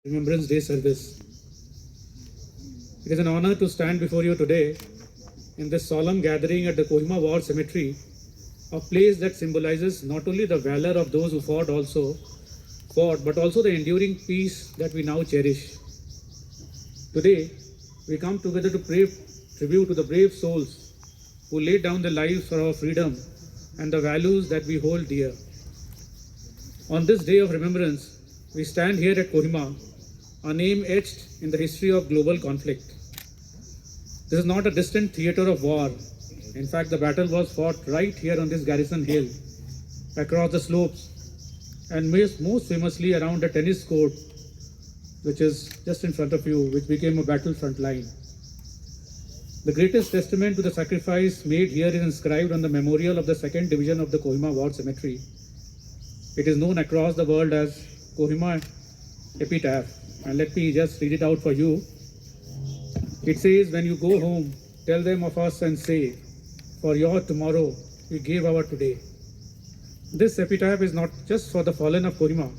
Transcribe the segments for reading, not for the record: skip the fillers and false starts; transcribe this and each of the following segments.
Remembrance Day service. It is an honor to stand before you today in this solemn gathering at the Kohima War Cemetery, a place that symbolizes not only the valor of those who fought, but also the enduring peace that we now cherish. Today, we come together to pay tribute to the brave souls who laid down their lives for our freedom and the values that we hold dear. On this day of remembrance, we stand here at Kohima, a name etched in the history of global conflict. This is not a distant theatre of war. In fact, the battle was fought right here on this garrison hill, across the slopes, and most famously around a tennis court, which is just in front of you, which became a battlefront line. The greatest testament to the sacrifice made here is inscribed on the memorial of the 2nd Division of the Kohima War Cemetery. It is known across the world as Kohima Epitaph. And let me just read it out for you. It says, when you go home, tell them of us and say, for your tomorrow, we gave our today. This epitaph is not just for the fallen of Kohima,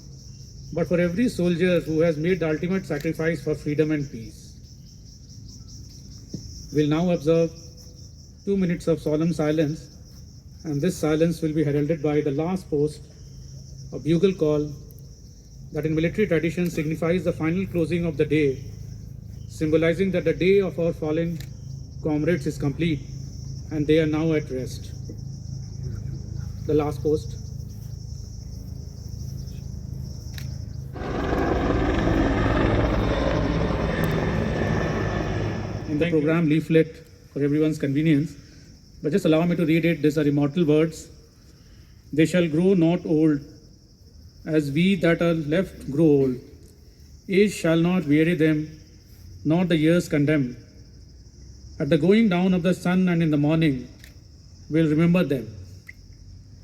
but for every soldier who has made the ultimate sacrifice for freedom and peace. We'll now observe 2 minutes of solemn silence, and this silence will be heralded by the last post, a bugle call that in military tradition signifies the final closing of the day, symbolizing that the day of our fallen comrades is complete and they are now at rest. The last post. In the program leaflet for everyone's convenience, but just allow me to read it. These are immortal words. They shall grow not old, as we that are left grow old. Age shall not weary them, nor the years condemn. At the going down of the sun and in the morning, we'll remember them.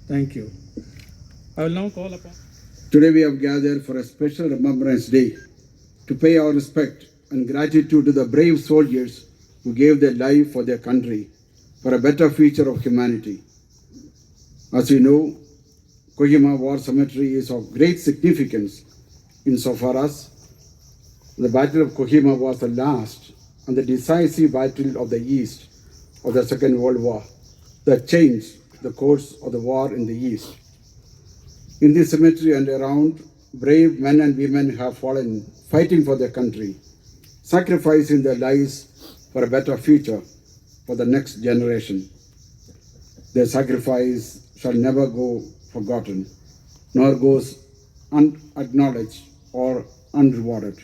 Thank you. I will now call upon. Today we have gathered for a special Remembrance Day to pay our respect and gratitude to the brave soldiers who gave their life for their country, for a better future of humanity. As you know, Kohima War Cemetery is of great significance insofar as the Battle of Kohima was the last and the decisive battle of the East of the Second World War that changed the course of the war in the East. In this cemetery and around, brave men and women have fallen fighting for their country, sacrificing their lives for a better future for the next generation. Their sacrifice shall never go forgotten, nor goes unacknowledged or unrewarded.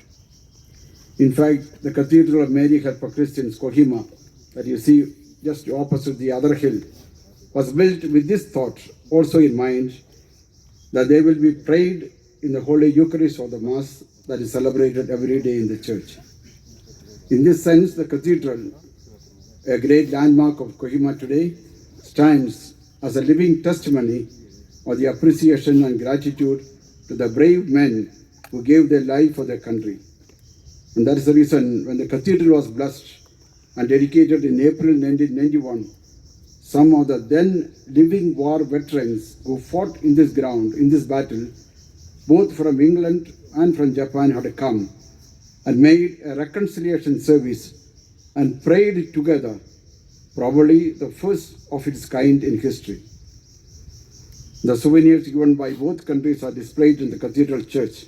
In fact, the Cathedral of Mary Helper Christians, Kohima, that you see just opposite the other hill, was built with this thought also in mind, that they will be prayed in the Holy Eucharist or the Mass that is celebrated every day in the church. In this sense, the cathedral, a great landmark of Kohima today, stands as a living testimony of the appreciation and gratitude to the brave men who gave their life for their country. And that is the reason when the cathedral was blessed and dedicated in April 1991, some of the then living war veterans who fought in this ground, in this battle, both from England and from Japan, had come and made a reconciliation service and prayed together, probably the first of its kind in history. The souvenirs given by both countries are displayed in the Cathedral Church.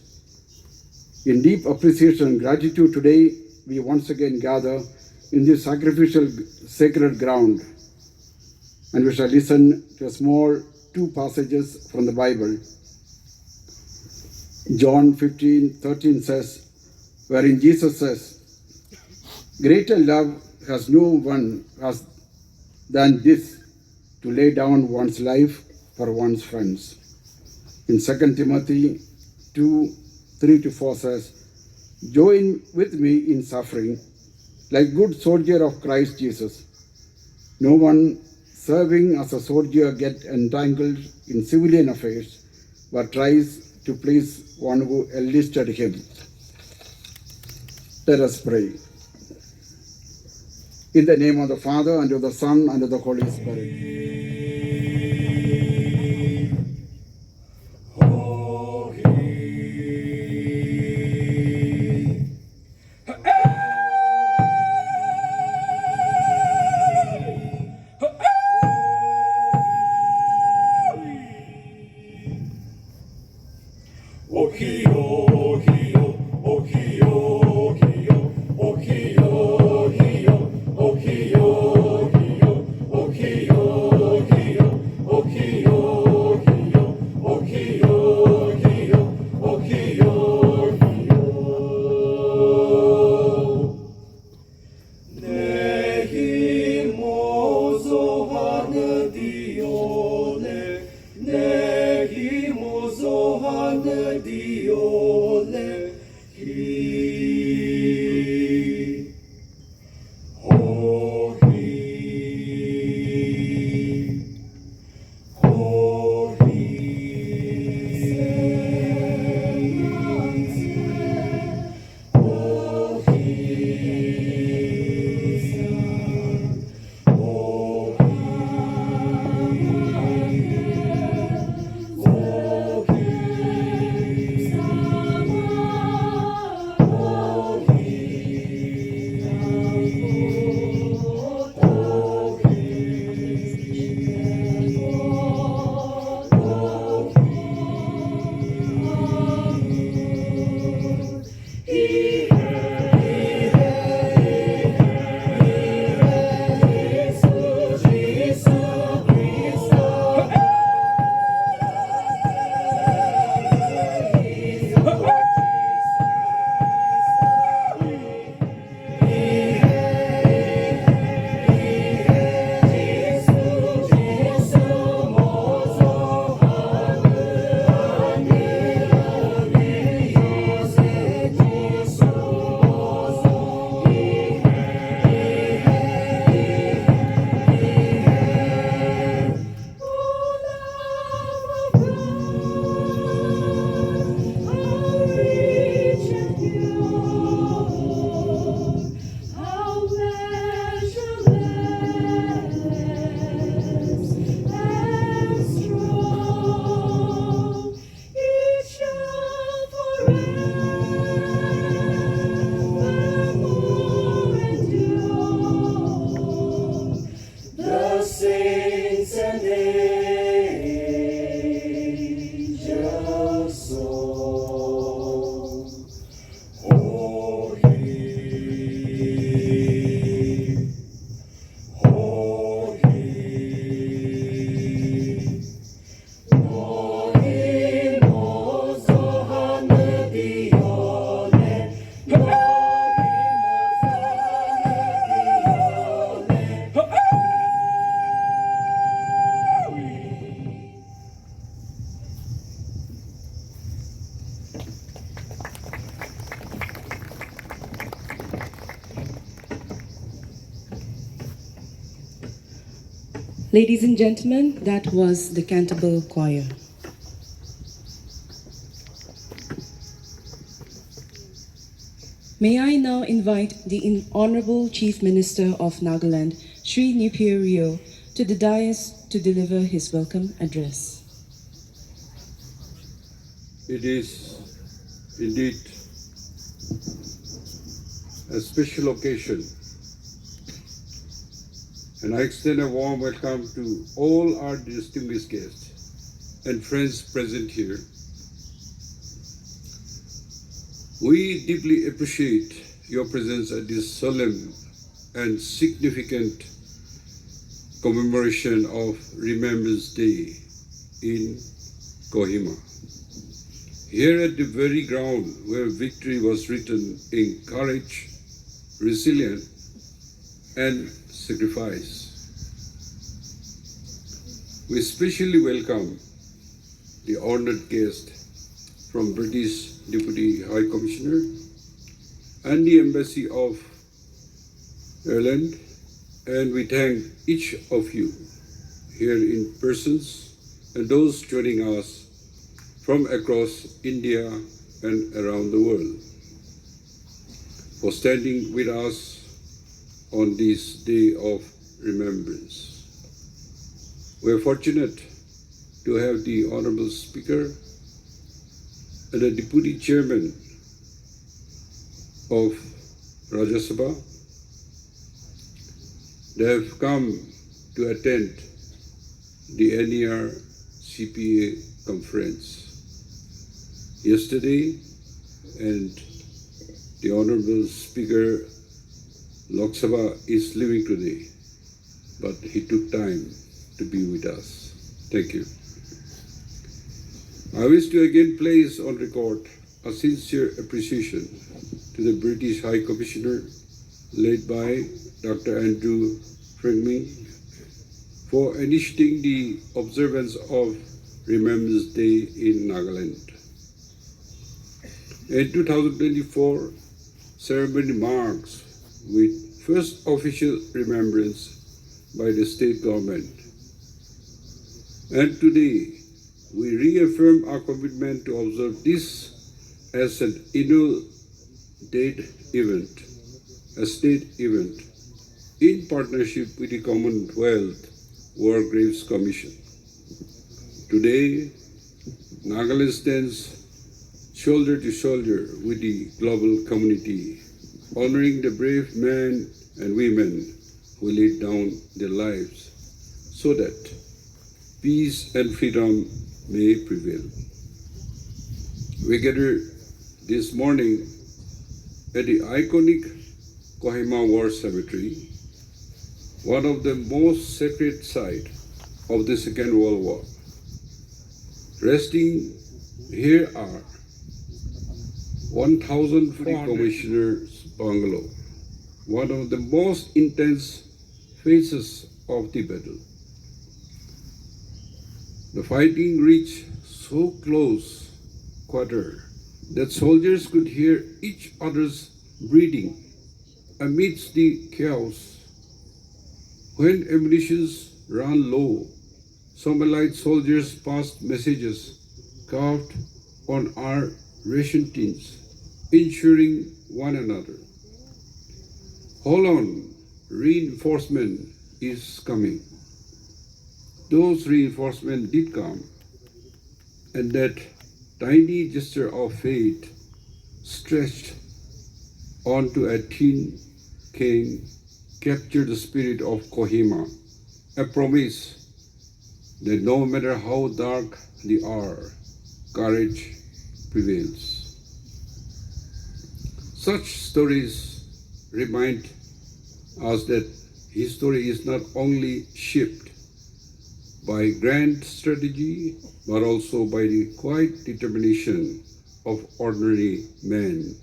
In deep appreciation and gratitude today, we once again gather in this sacrificial sacred ground, and we shall listen to a small 2 passages from the Bible. John 15:13 says, wherein Jesus says, greater love has no one than this, to lay down one's life for one's friends. In 2 Timothy 2:3-4 says, join with me in suffering, like good soldier of Christ Jesus. No one serving as a soldier gets entangled in civilian affairs, but tries to please one who enlisted him. Let us pray. In the name of the Father, and of the Son, and of the Holy Spirit. Ladies and gentlemen, that was the Cantabile Choir. May I now invite the Honorable Chief Minister of Nagaland, Sri Neiphiu, to the dais to deliver his welcome address. It is indeed a special occasion, and I extend a warm welcome to all our distinguished guests and friends present here. We deeply appreciate your presence at this solemn and significant commemoration of Remembrance Day in Kohima. Here at the very ground where victory was written in courage, resilience, and sacrifice. We especially welcome the honored guest from British Deputy High Commissioner and the Embassy of Ireland, and we thank each of you here in persons and those joining us from across India and around the world for standing with us on this day of remembrance. We are fortunate to have the Honorable Speaker and the Deputy Chairman of Rajya Sabha. They have come to attend the NER CPA conference yesterday, and the Honorable Speaker Lok Sabha is leaving today, but he took time to be with us. Thank you. I wish to again place on record a sincere appreciation to the British High Commissioner, led by Dr. Andrew Fleming, for initiating the observance of Remembrance Day in Nagaland. In 2024, ceremony marks with first official remembrance by the state government. And today, we reaffirm our commitment to observe this as an annual state event, in partnership with the Commonwealth War Graves Commission. Today, Nagaland stands shoulder to shoulder with the global community, honoring the brave men and women who laid down their lives so that peace and freedom may prevail. We gather this morning at the iconic Kohima War Cemetery, one of the most sacred sites of the Second World War. Resting here are 1,040 commissioners' bungalow, one of the most intense phases of the battle. The fighting reached so close quarter that soldiers could hear each other's breathing amidst the chaos. When ammunition ran low, some Allied soldiers passed messages carved on our ration tins, ensuring one another, "Hold on, reinforcement is coming." Those reinforcements did come, and that tiny gesture of faith stretched onto a tin can captured the spirit of Kohima, a promise that no matter how dark the hour, courage prevails. Such stories remind us that history is not only shaped by grand strategy, but also by the quiet determination of ordinary men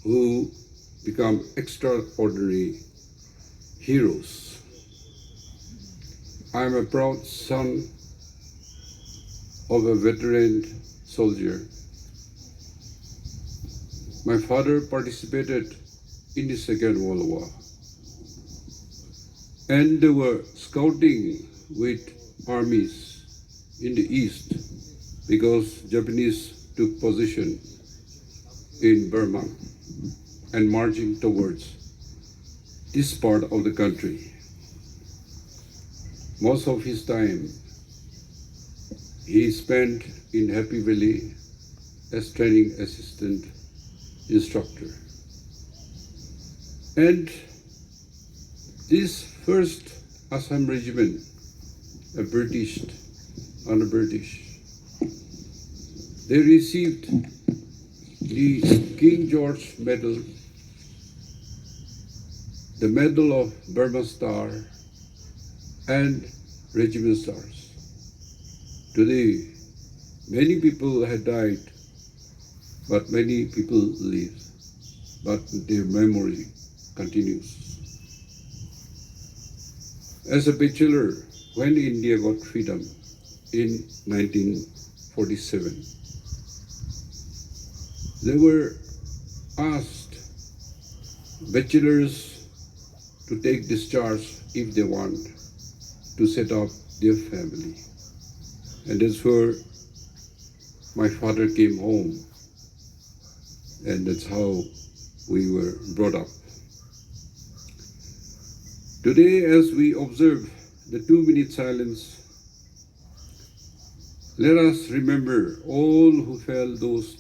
who become extraordinary heroes. I am a proud son of a veteran soldier. My father participated in the Second World War, and they were scouting with armies in the east because Japanese took position in Burma and marching towards this part of the country. Most of his time he spent in Happy Valley as training assistant instructor. And this first Assam regiment, under British, they received the King George Medal, the Medal of Burma Star, and Regiment Stars. Today, many people had died, but many people live, but their memory continues. As a bachelor, when India got freedom in 1947, they were asked bachelors to take discharge if they want to set up their family. And that's where my father came home, and that's how we were brought up. Today, as we observe the 2-minute silence, let us remember all who fell, those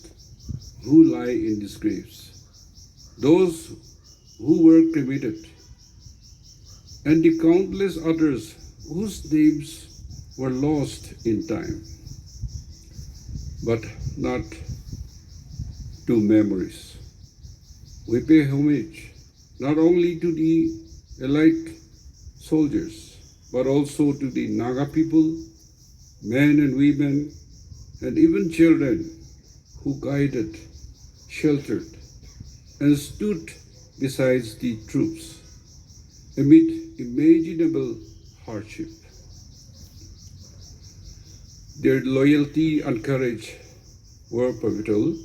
who lie in these graves, those who were cremated, and the countless others whose names were lost in time, but not to memories. We pay homage not only to the Allied soldiers, but also to the Naga people, men and women, and even children who guided, sheltered, and stood beside the troops amid imaginable hardship. Their loyalty and courage were pivotal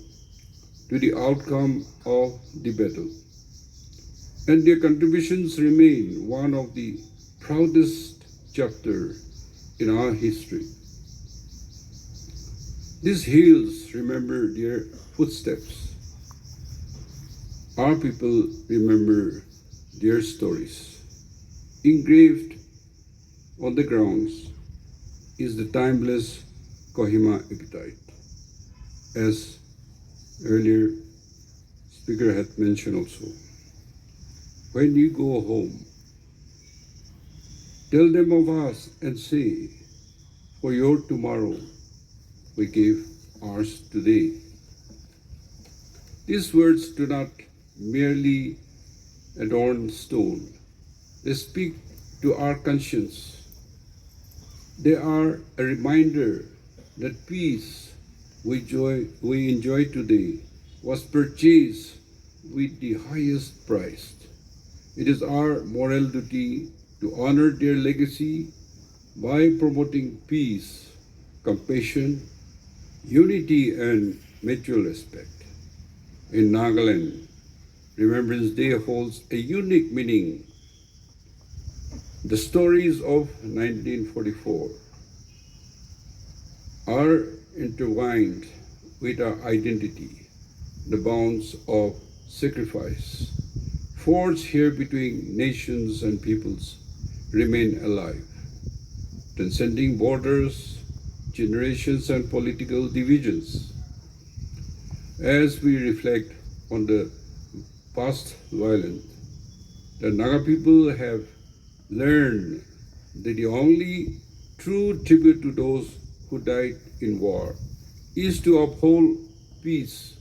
to to the outcome of the battle. And their contributions remain one of the proudest chapters in our history. These hills remember their footsteps. Our people remember their stories. Engraved on the grounds is the timeless Kohima epitaph. As earlier speaker had mentioned also. When you go home, tell them of us and say, for your tomorrow, we gave ours today. These words do not merely adorn stone. They speak to our conscience. They are a reminder that peace we enjoy today was purchased with the highest price. It is our moral duty to honor their legacy by promoting peace, compassion, unity, and mutual respect. In Nagaland, Remembrance Day holds a unique meaning. The stories of 1944 are intertwined with our identity, the bonds of sacrifice forged here between nations and peoples remain alive, transcending borders, generations, and political divisions. As we reflect on the past violence, the Naga people have learned that the only true tribute to those who died in war is to uphold peace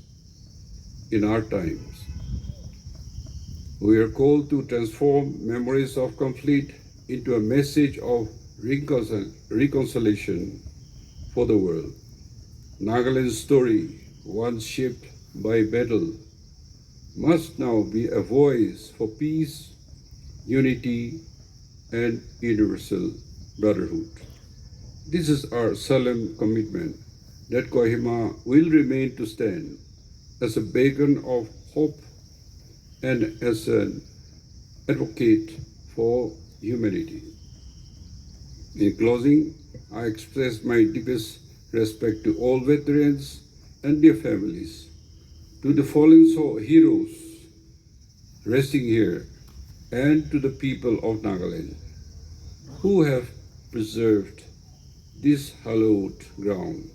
in our times. We are called to transform memories of conflict into a message of reconciliation for the world. Nagaland's story, once shaped by battle, must now be a voice for peace, unity, and universal brotherhood. This is our solemn commitment that Kohima will remain to stand as a beacon of hope and as an advocate for humanity. In closing, I express my deepest respect to all veterans and their families, to the fallen heroes resting here, and to the people of Nagaland who have preserved this hallowed ground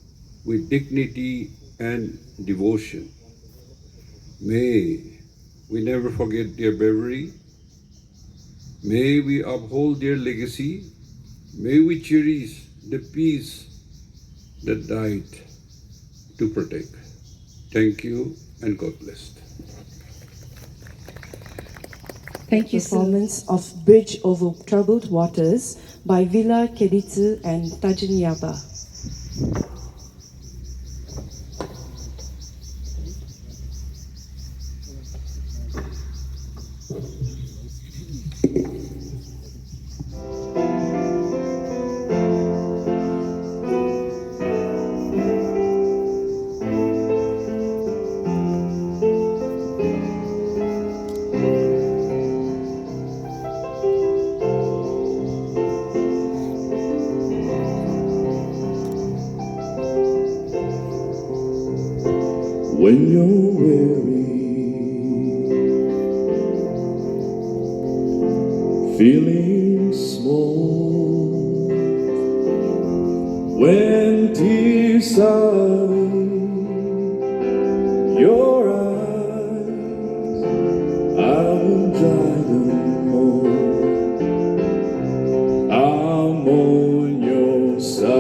with dignity and devotion. May we never forget their bravery. May we uphold their legacy. May we cherish the peace that died to protect. Thank you and God bless. Thank you, performance of Bridge Over Troubled Waters by Villa Keditsu and Tajin Yaba. When you're weary, feeling small, when tears are in your eyes, I will dry them all. I'm on your side.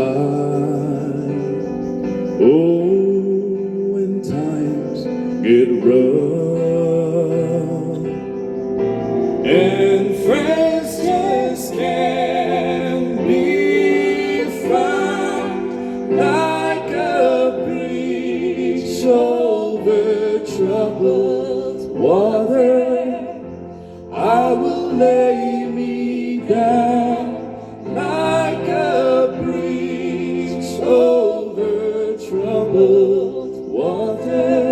Oh, get rough and friends just can't be found like a bridge over troubled water. I will lay me down like a bridge over troubled water.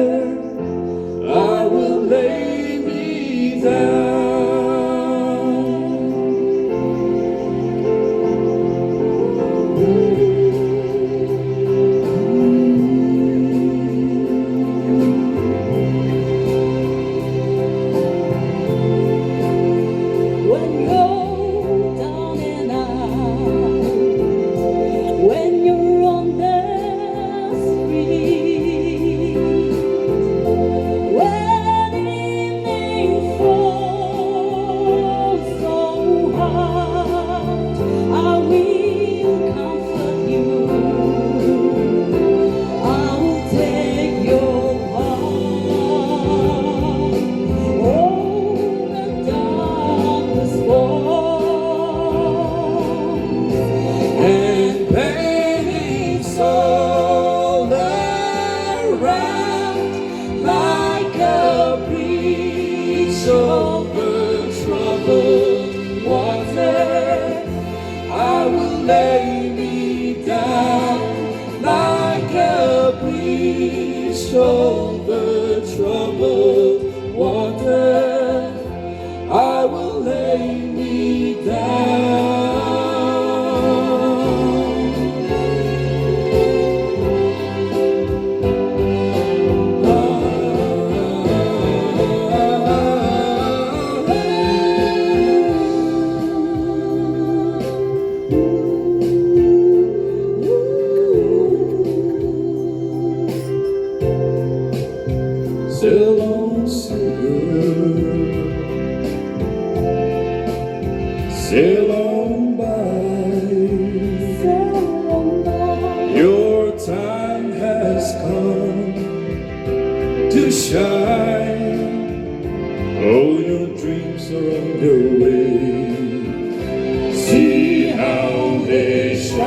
waves are on their way. See how they shine.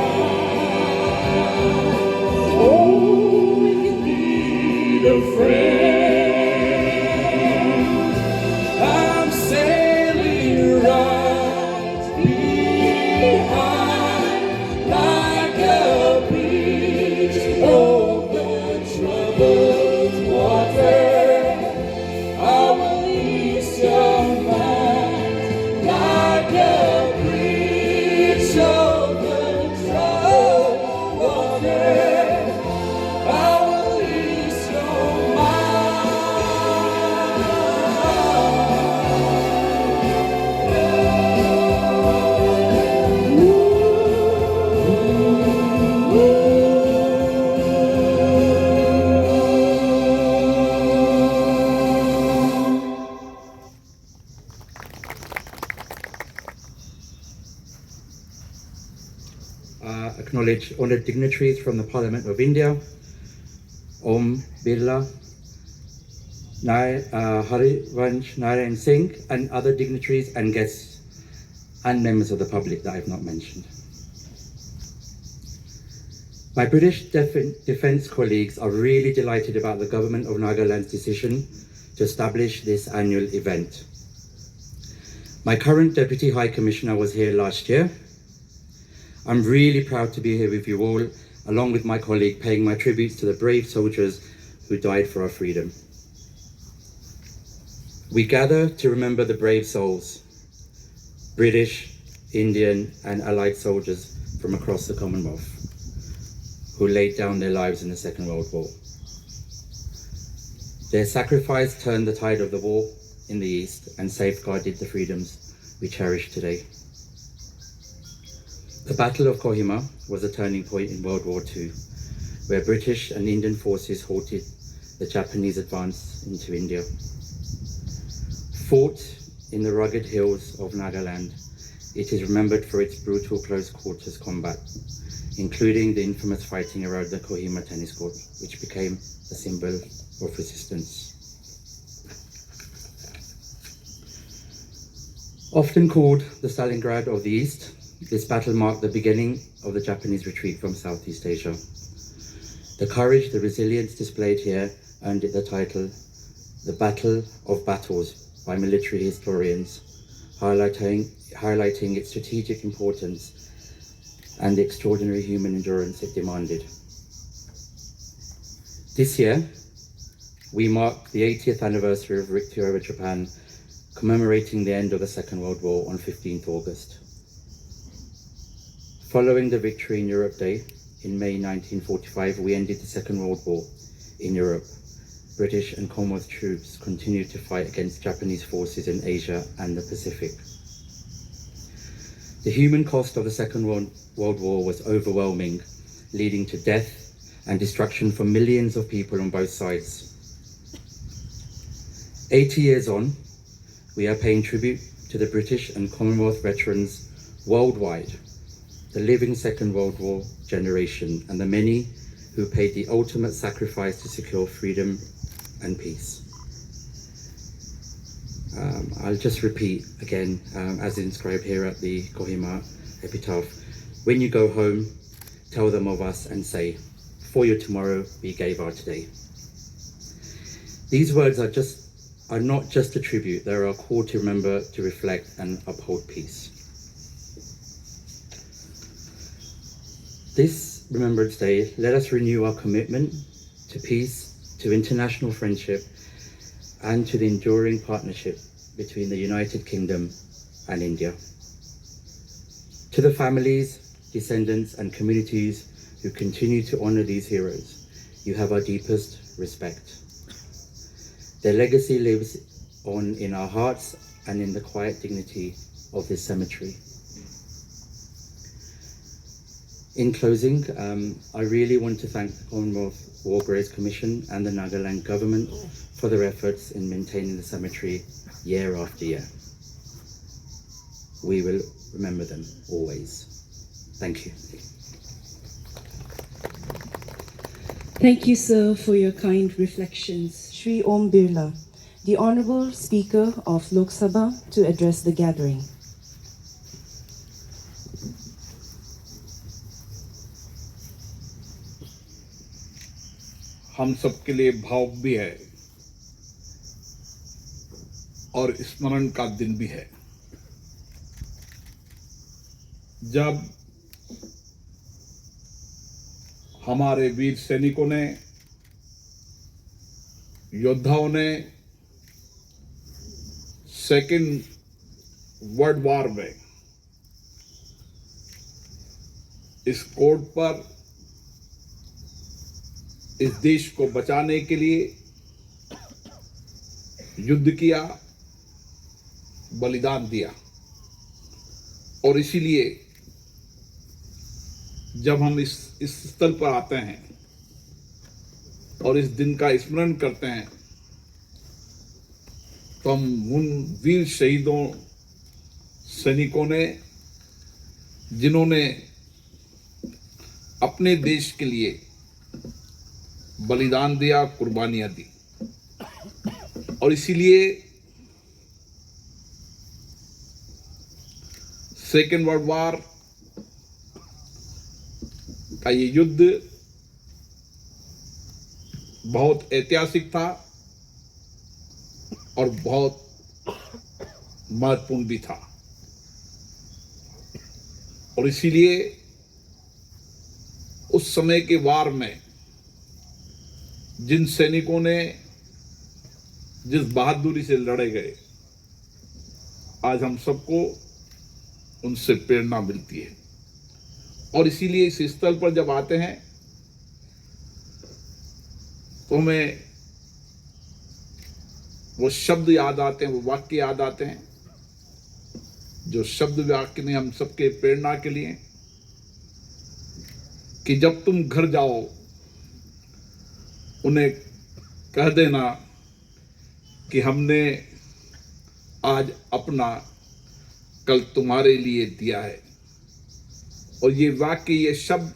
Oh, if you need a friend, I'm sailing right behind like a breeze over troubled water. I will ease your mind like a breeze over troubled water. I will ease your Acknowledge honoured dignitaries from the Parliament of India, Om Birla, Harivansh Narayan Singh, and other dignitaries and guests and members of the public that I have not mentioned. My British defence colleagues are really delighted about the Government of Nagaland's decision to establish this annual event. My current Deputy High Commissioner was here last year. I'm really proud to be here with you all, along with my colleague, paying my tributes to the brave soldiers who died for our freedom. We gather to remember the brave souls, British, Indian, and Allied soldiers from across the Commonwealth, who laid down their lives in the Second World War. Their sacrifice turned the tide of the war in the East and safeguarded the freedoms we cherish today. The Battle of Kohima was a turning point in World War II, where British and Indian forces halted the Japanese advance into India. Fought in the rugged hills of Nagaland, it is remembered for its brutal close quarters combat, including the infamous fighting around the Kohima tennis court, which became a symbol of resistance. Often called the Stalingrad of the East, this battle marked the beginning of the Japanese retreat from Southeast Asia. The courage, the resilience displayed here earned it the title, The Battle of Battles, by military historians, highlighting its strategic importance and the extraordinary human endurance it demanded. This year, we mark the 80th anniversary of victory over Japan, commemorating the end of the Second World War on 15th August. Following the Victory in Europe Day in May 1945, we ended the Second World War in Europe. British and Commonwealth troops continued to fight against Japanese forces in Asia and the Pacific. The human cost of the Second World War was overwhelming, leading to death and destruction for millions of people on both sides. 80 years on, we are paying tribute to the British and Commonwealth veterans worldwide, the living Second World War generation, and the many who paid the ultimate sacrifice to secure freedom and peace. I'll just repeat again, as inscribed here at the Kohima epitaph. When you go home, tell them of us and say, for your tomorrow, we gave our today. These words are not just a tribute, they are a call to remember, to reflect and uphold peace. This Remembrance Day, let us renew our commitment to peace, to international friendship, and to the enduring partnership between the United Kingdom and India. To the families, descendants, and communities who continue to honor these heroes, you have our deepest respect. Their legacy lives on in our hearts and in the quiet dignity of this cemetery. In closing, I really want to thank the Commonwealth War Graves Commission and the Nagaland government for their efforts in maintaining the cemetery year after year. We will remember them always. Thank you. Thank you, sir, for your kind reflections. Shri Om Birla, the Honorable Speaker of Lok Sabha to address the gathering. हम सबके लिए भावुक भी है और स्मरण का दिन भी है, जब हमारे वीर सैनिकों ने, योद्धाओं ने सेकेंड वर्ल्ड वॉर में इस कोड पर इस देश को बचाने के लिए युद्ध किया, बलिदान दिया। और इसीलिए जब हम इस स्थल पर आते हैं और इस दिन का स्मरण करते हैं, तो हम उन वीर शहीदों, सैनिकों ने, जिन्होंने अपने देश के लिए बलिदान दिया, कुर्बानियां दी, और इसीलिए सेकेंड वर्ल्ड वॉर का ये युद्ध बहुत ऐतिहासिक था और बहुत महत्वपूर्ण भी था। और इसीलिए उस समय के वार में जिन सैनिकों ने जिस बहादुरी से लड़े गए, आज हम सबको उनसे प्रेरणा मिलती है। और इसीलिए इस स्थल पर जब आते हैं तो हमें वो शब्द याद आते हैं, वो वाक्य याद आते हैं, जो शब्द वाक्य ने हम सबके प्रेरणा के लिए, कि जब तुम घर जाओ उन्हें कह देना कि हमने आज अपना कल तुम्हारे लिए दिया है। और ये वाक्य, ये शब्द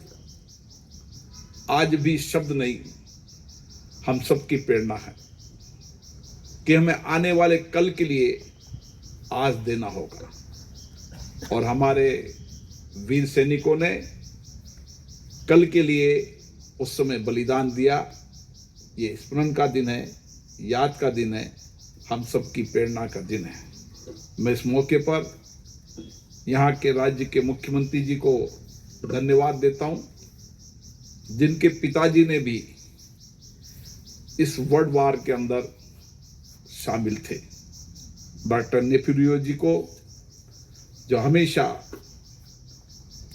आज भी शब्द नहीं, हम सबकी प्रेरणा है कि हमें आने वाले कल के लिए आज देना होगा। और हमारे वीर सैनिकों ने कल के लिए उस समय बलिदान दिया। ये स्मरण का दिन है, याद का दिन है, हम सबकी प्रेरणा का दिन है। मैं इस मौके पर यहाँ के राज्य के मुख्यमंत्री जी को धन्यवाद देता हूँ, जिनके पिताजी ने भी इस वर्ल्ड वॉर के अंदर शामिल थे। डॉक्टर नेफिउ जी को, जो हमेशा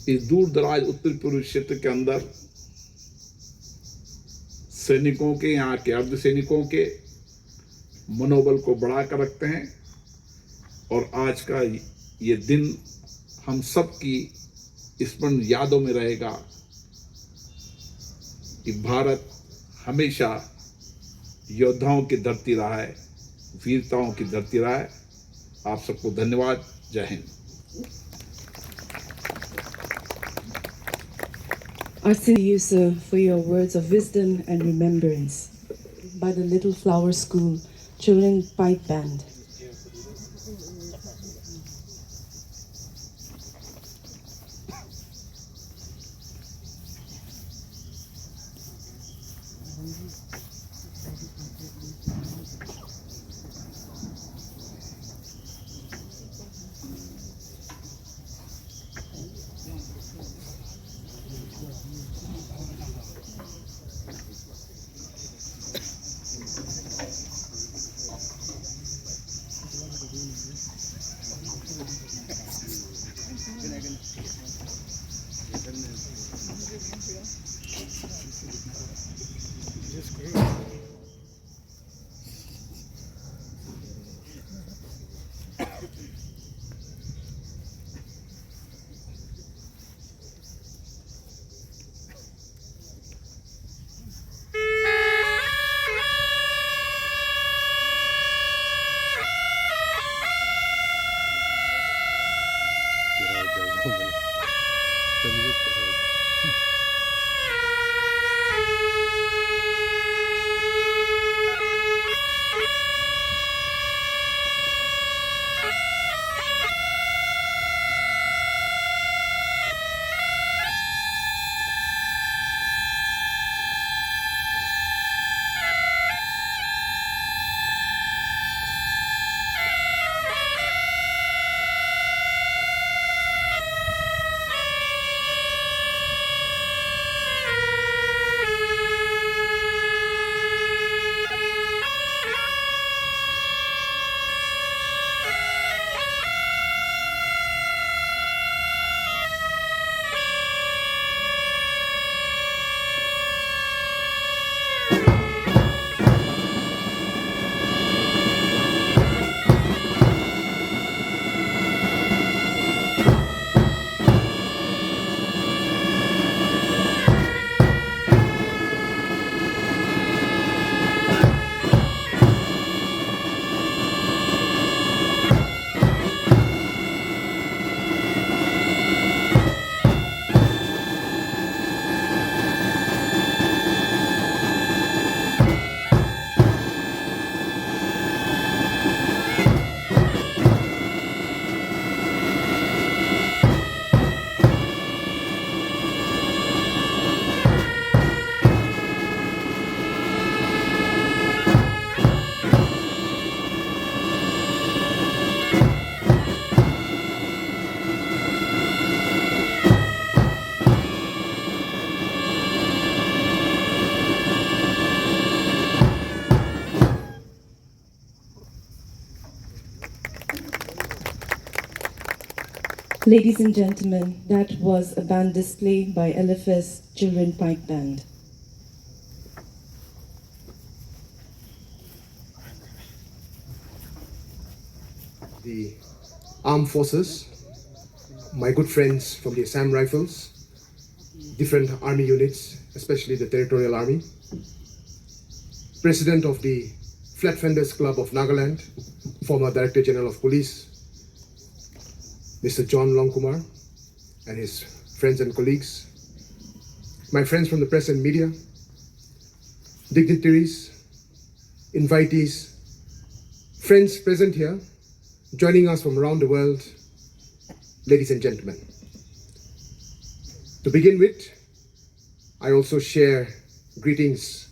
इस दूर दराज उत्तर पूर्वी क्षेत्र के अंदर सैनिकों के, यहाँ के अर्ध सैनिकों के मनोबल को बढ़ाकर रखते हैं। और आज का ये दिन हम सब की स्मरण यादों में रहेगा कि भारत हमेशा योद्धाओं की धरती रहा है, वीरताओं की धरती रहा है। आप सबको धन्यवाद। जय Hind. I thank you, sir, for your words of wisdom and remembrance by the Little Flower School Children Pipe Band. Ladies and gentlemen, that was a band display by LFS Children Pipe Band. The armed forces, my good friends from the Assam Rifles, different army units, especially the Territorial Army, President of the Flat Fenders Club of Nagaland, former Director General of Police, Mr. John Longkumar, and his friends and colleagues, my friends from the press and media, dignitaries, invitees, friends present here, joining us from around the world, ladies and gentlemen. To begin with, I also share greetings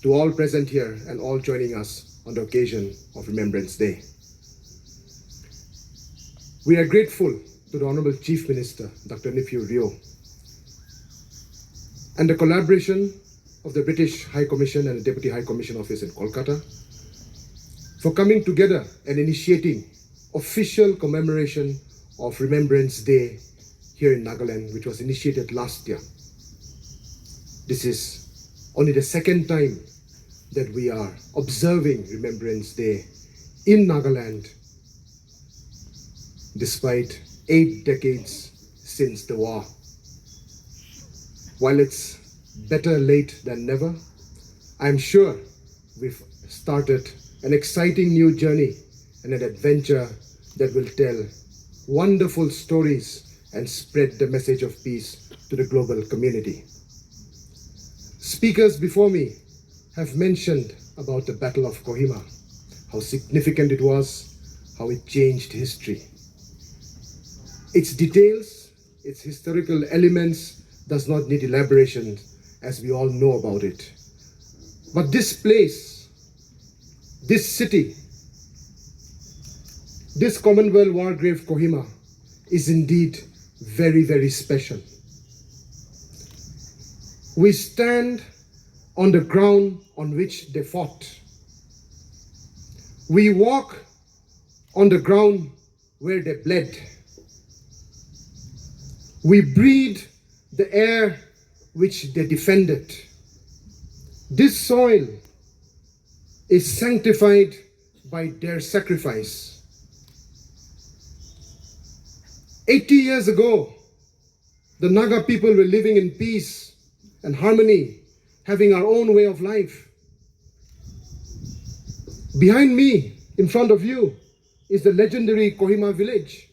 to all present here and all joining us on the occasion of Remembrance Day. We are grateful to the Honorable Chief Minister, Dr. Neiphiu and the collaboration of the British High Commission and the Deputy High Commission Office in Kolkata for coming together and initiating official commemoration of Remembrance Day here in Nagaland, which was initiated last year. This is only the second time that we are observing Remembrance Day in Nagaland, despite 8 decades since the war. While it's better late than never, I'm sure we've started an exciting new journey and an adventure that will tell wonderful stories and spread the message of peace to the global community. Speakers before me have mentioned about the Battle of Kohima, how significant it was, how it changed history. Its details, its historical elements does not need elaboration, as we all know about it. But this place, this city, this Commonwealth war grave Kohima is indeed very, very special. We stand on the ground on which they fought. We walk on the ground where they bled. We breathe the air which they defended. This soil is sanctified by their sacrifice. 80 years ago, the Naga people were living in peace and harmony, having our own way of life. Behind me, in front of you, is the legendary Kohima village.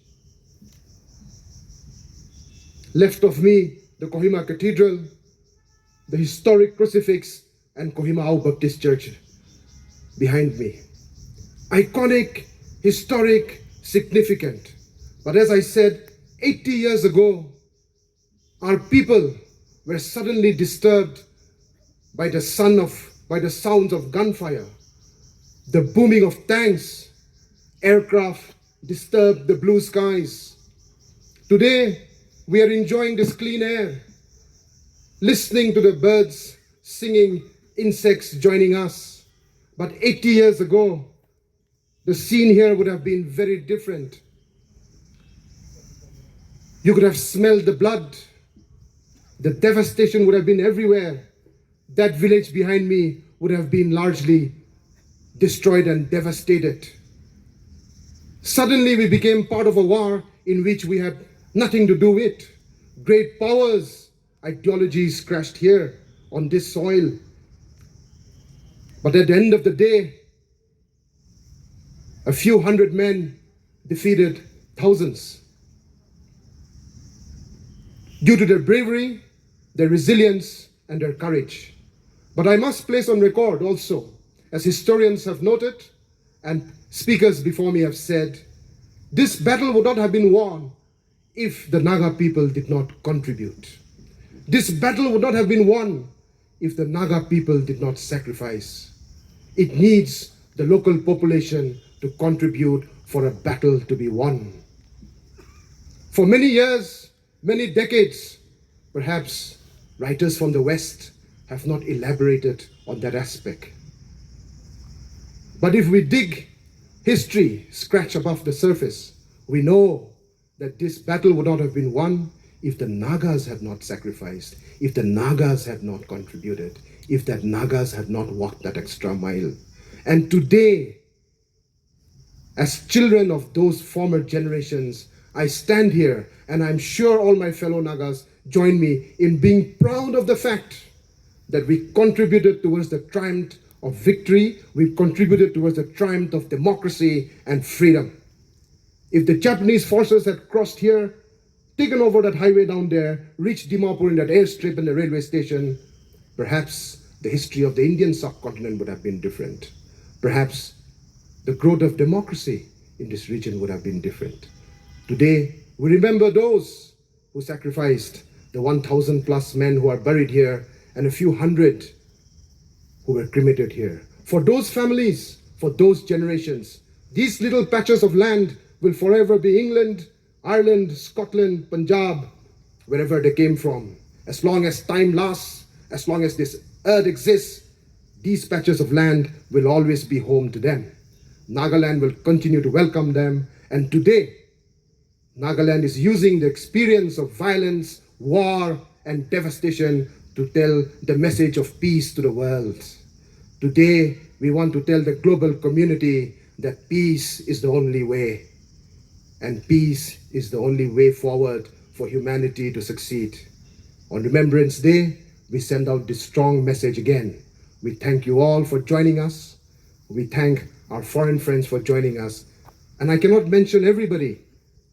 Left of me, the Kohima Cathedral, the historic crucifix, and Kohima Baptist Church behind me. Iconic, historic, significant. But as I said, 80 years ago, our people were suddenly disturbed by the sounds of gunfire, the booming of tanks, aircraft disturbed the blue skies. Today, we are enjoying this clean air, listening to the birds singing, insects joining us. But 80 years ago, the scene here would have been very different. You could have smelled the blood. The devastation would have been everywhere. That village behind me would have been largely destroyed and devastated. Suddenly we became part of a war in which we had nothing to do with. Great powers, ideologies crashed here on this soil. But at the end of the day, a few hundred men defeated thousands. Due to their bravery, their resilience, and their courage. But I must place on record also, as historians have noted, and speakers before me have said, this battle would not have been won if the Naga people did not contribute. This battle would not have been won if the Naga people did not sacrifice. It needs the local population to contribute for a battle to be won. For many years, many decades, perhaps writers from the West have not elaborated on that aspect. But if we dig history, scratch above the surface, we know that this battle would not have been won if the Nagas had not sacrificed, if the Nagas had not contributed, if the Nagas had not walked that extra mile. And today, as children of those former generations, I stand here, and I'm sure all my fellow Nagas join me in being proud of the fact that we contributed towards the triumph of victory, we contributed towards the triumph of democracy and freedom. If the Japanese forces had crossed here, taken over that highway down there, reached Dimapur in that airstrip and the railway station, perhaps the history of the Indian subcontinent would have been different. Perhaps the growth of democracy in this region would have been different. Today, we remember those who sacrificed, the 1,000 plus men who are buried here and a few hundred who were cremated here. For those families, for those generations, these little patches of land will forever be England, Ireland, Scotland, Punjab, wherever they came from. As long as time lasts, as long as this earth exists, these patches of land will always be home to them. Nagaland will continue to welcome them, and today, Nagaland is using the experience of violence, war, and devastation to tell the message of peace to the world. Today, we want to tell the global community that peace is the only way, and peace is the only way forward for humanity to succeed. On Remembrance Day, we send out this strong message again. We thank you all for joining us. We thank our foreign friends for joining us. And I cannot mention everybody,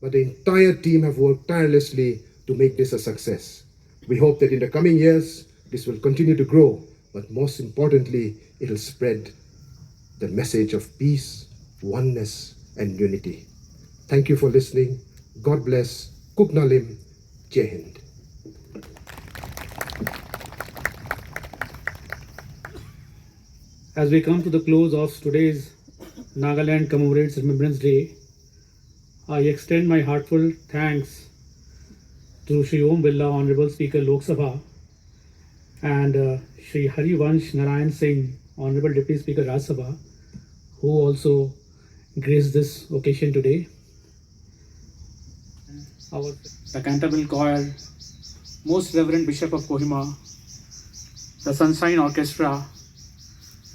but the entire team have worked tirelessly to make this a success. We hope that in the coming years, this will continue to grow, but most importantly, it will spread the message of peace, oneness, and unity. Thank you for listening. God bless. Kuknalim. Jai Hind. As we come to the close of today's Nagaland Commemorates Remembrance Day, I extend my heartfelt thanks to Shri Om Birla, Honorable Speaker Lok Sabha, and Shri Harivansh Narayan Singh, Honorable Deputy Speaker Rajya Sabha, who also graced this occasion today. The Cantabile Choir, Most Reverend Bishop of Kohima, the Sunshine Orchestra,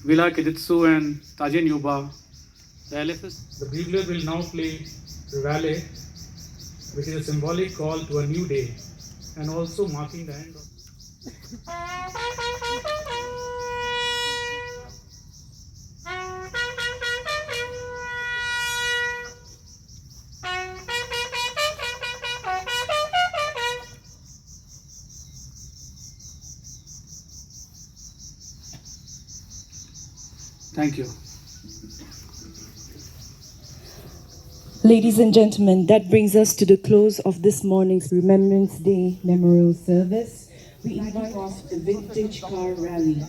Villa Kiditsu and Tajin Yuba, the LFS. The bugler will now play Rally, which is a symbolic call to a new day and also marking the end of. Thank you. Ladies and gentlemen, that brings us to the close of this morning's Remembrance Day Memorial Service. We invite off the Vintage Car Rally.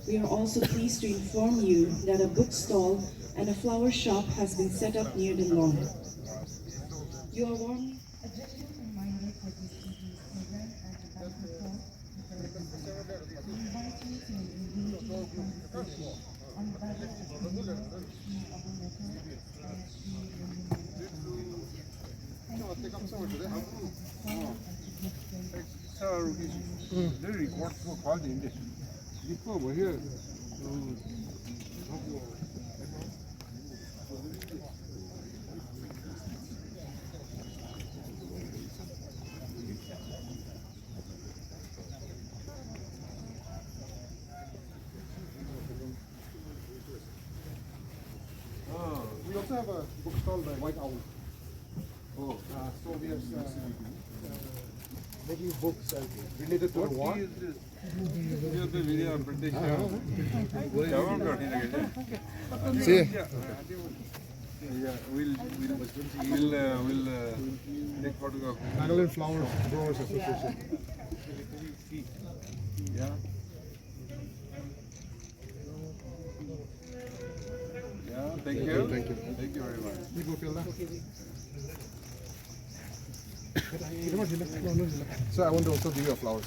We are also pleased to inform you that a bookstall and a flower shop has been set up near the lawn. You are warmly reminded that this evening's program at the banquet hall we invite you to engage in conversation on the budget of the year, We also have a bookstall by White Owl. So we are making books related to the war. See. We'll take photograph. Nagaland Flower Growers Association. Yeah. Yeah, thank you. Thank you. Thank you very much. So I want to also give you a flowers.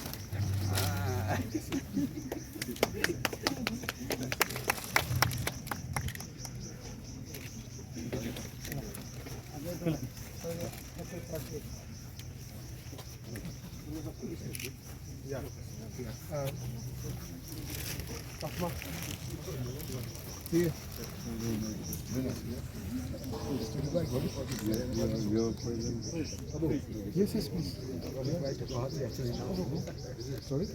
Yes, yes, please. Sorry?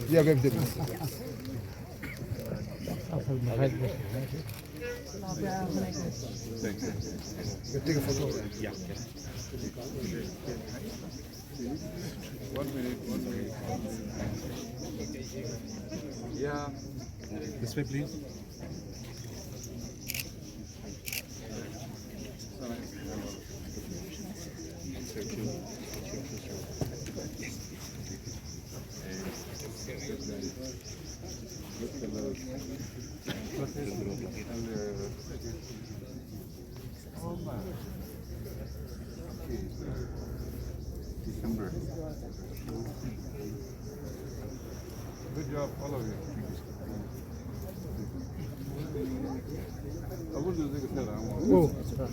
Yeah, we have the take a photo. Yeah. 1 minute. Yeah. This way, please. December. Good job, all of you. I wouldn't think it's that.